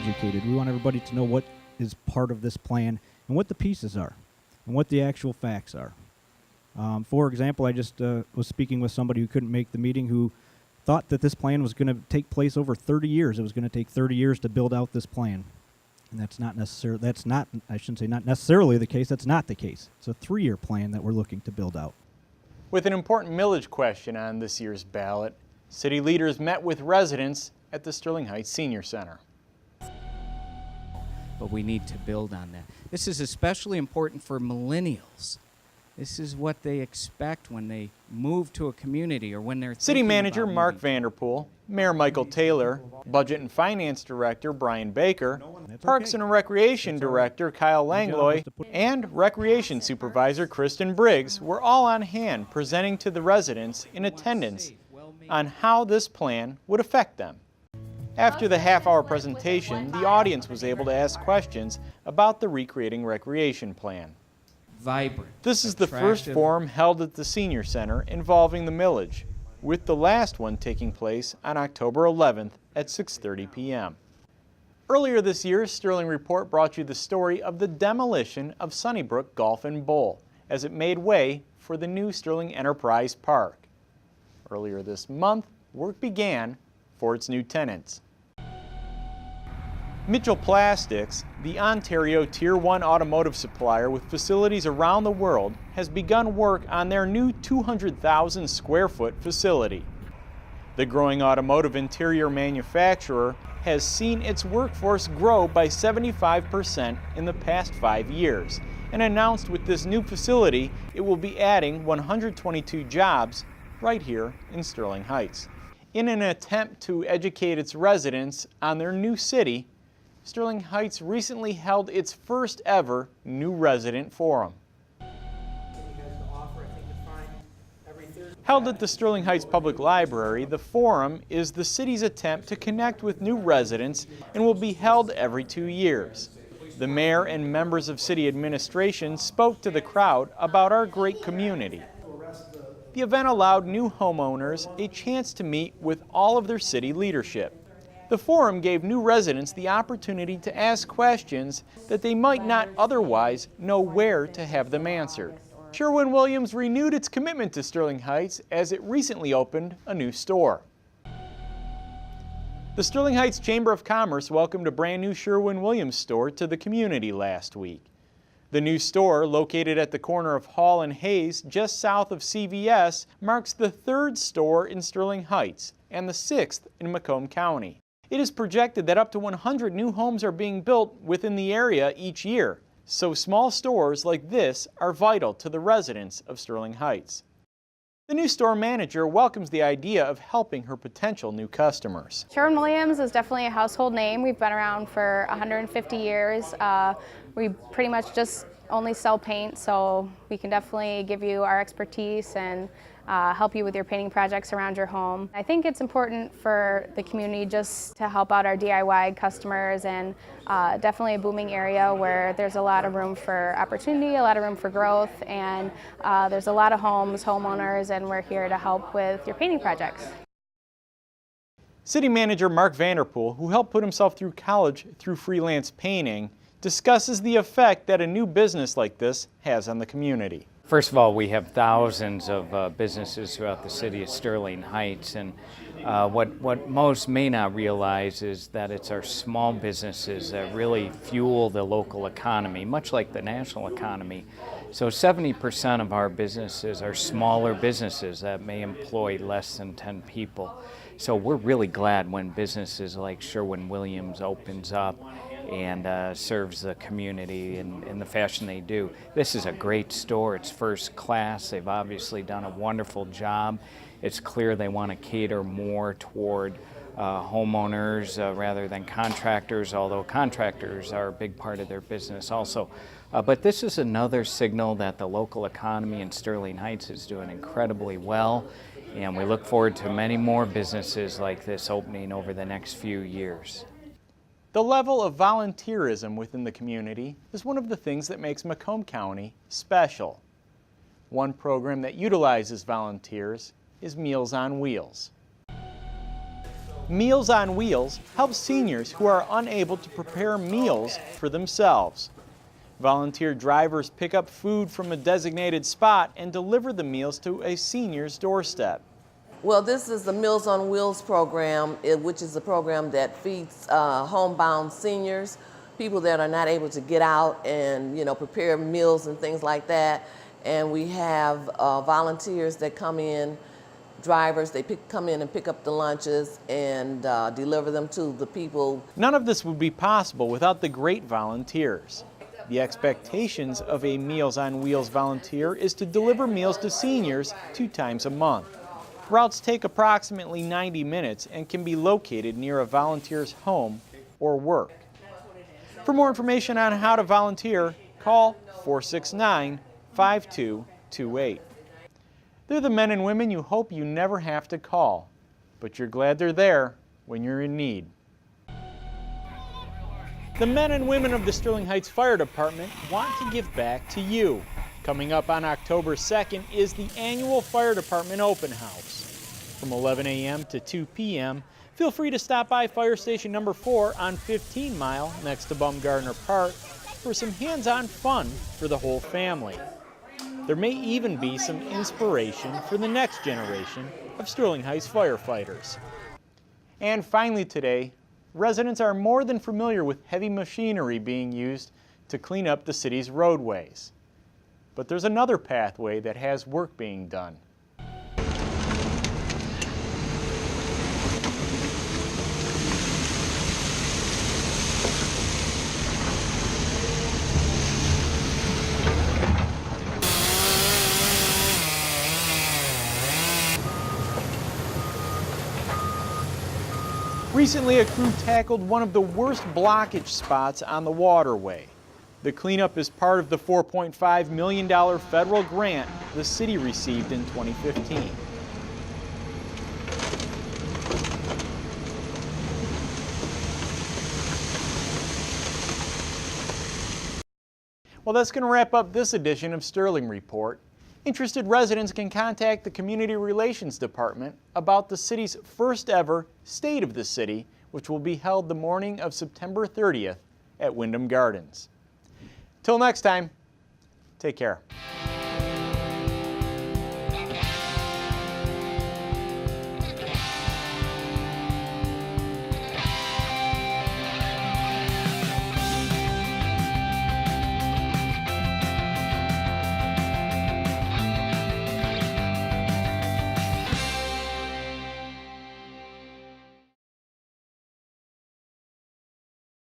educated. We want everybody to know what is part of this plan and what the pieces are and what the actual facts are. For example, I just was speaking with somebody who couldn't make the meeting who thought that this plan was going to take place over 30 years. It was going to take 30 years to build out this plan. And that's not necessarily, I shouldn't say not necessarily the case, that's not the case. It's a 3-year plan that we're looking to build out. With an important millage question on this year's ballot, city leaders met with residents at the Sterling Heights Senior Center. But we need to build on that. This is especially important for millennials. This is what they expect when they move to a community or when they're City Manager Mark moving. Vanderpool, Mayor Michael Taylor, Budget and Finance Director Brian Baker, Parks and Recreation Director Kyle Langloy, and Recreation Supervisor Kristen Briggs were all on hand presenting to the residents in attendance on how this plan would affect them. After the half-hour presentation, the audience was able to ask questions about the Recreating Recreation Plan. Vibrant. This is the first forum held at the Senior Center involving the millage, with the last one taking place on October 11th at 6:30 p.m. Earlier this year, Sterling Report brought you the story of the demolition of Sunnybrook Golf and Bowl as it made way for the new Sterling Enterprise Park. Earlier this month, work began for its new tenants. Mitchell Plastics, the Ontario Tier 1 automotive supplier with facilities around the world, has begun work on their new 200,000 square foot facility. The growing automotive interior manufacturer has seen its workforce grow by 75% in the past 5 years and announced with this new facility it will be adding 122 jobs right here in Sterling Heights. In an attempt to educate its residents on their new city, Sterling Heights recently held its first ever New Resident Forum. Held at the Sterling Heights Public Library, the forum is the city's attempt to connect with new residents and will be held every 2 years. The mayor and members of city administration spoke to the crowd about our great community. The event allowed new homeowners a chance to meet with all of their city leadership. The forum gave new residents the opportunity to ask questions that they might not otherwise know where to have them answered. Sherwin Williams renewed its commitment to Sterling Heights as it recently opened a new store. The Sterling Heights Chamber of Commerce welcomed a brand new Sherwin Williams store to the community last week. The new store, located at the corner of Hall and Hayes, just south of CVS, marks the 3rd store in Sterling Heights and the 6th in Macomb County. It is projected that up to 100 new homes are being built within the area each year, so small stores like this are vital to the residents of Sterling Heights. The new store manager welcomes the idea of helping her potential new customers. Sharon Williams is definitely a household name. We've been around for 150 years. We pretty much just only sell paint, so we can definitely give you our expertise and help you with your painting projects around your home. I think it's important for the community just to help out our DIY customers, and definitely a booming area where there's a lot of room for opportunity, a lot of room for growth, and there's a lot of homeowners, and we're here to help with your painting projects. City Manager Mark Vanderpool, who helped put himself through college through freelance painting, discusses the effect that a new business like this has on the community. First of all, we have thousands of businesses throughout the city of Sterling Heights, and what most may not realize is that it's our small businesses that really fuel the local economy, much like the national economy. So 70% of our businesses are smaller businesses that may employ less than 10 people. So we're really glad when businesses like Sherwin Williams opens up and serves the community in the fashion they do. This is a great store. It's first class. They've obviously done a wonderful job. It's clear they want to cater more toward homeowners rather than contractors, although contractors are a big part of their business also. But this is another signal that the local economy in Sterling Heights is doing incredibly well, and we look forward to many more businesses like this opening over the next few years. The level of volunteerism within the community is one of the things that makes Macomb County special. One program that utilizes volunteers is Meals on Wheels. Meals on Wheels helps seniors who are unable to prepare meals for themselves. Volunteer drivers pick up food from a designated spot and deliver the meals to a senior's doorstep. Well, this is the Meals on Wheels program, which is a program that feeds homebound seniors, people that are not able to get out and prepare meals and things like that. And we have volunteers that come in, drivers, they come in and pick up the lunches and deliver them to the people. None of this would be possible without the great volunteers. The expectations of a Meals on Wheels volunteer is to deliver meals to seniors 2 times a month. Routes take approximately 90 minutes and can be located near a volunteer's home or work. For more information on how to volunteer, call 469-5228. They're the men and women you hope you never have to call, but you're glad they're there when you're in need. The men and women of the Sterling Heights Fire Department want to give back to you. Coming up on October 2nd is the annual Fire Department Open House. From 11 a.m. to 2 p.m., feel free to stop by Fire Station number 4 on 15 Mile next to Baumgardner Park for some hands-on fun for the whole family. There may even be some inspiration for the next generation of Sterling Heights firefighters. And finally today, residents are more than familiar with heavy machinery being used to clean up the city's roadways. But there's another pathway that has work being done. Recently, a crew tackled one of the worst blockage spots on the waterway. The cleanup is part of the $4.5 million federal grant the city received in 2015. Well, that's going to wrap up this edition of Sterling Report. Interested residents can contact the Community Relations Department about the city's first ever State of the City, which will be held the morning of September 30th at Wyndham Gardens. Till next time, take care.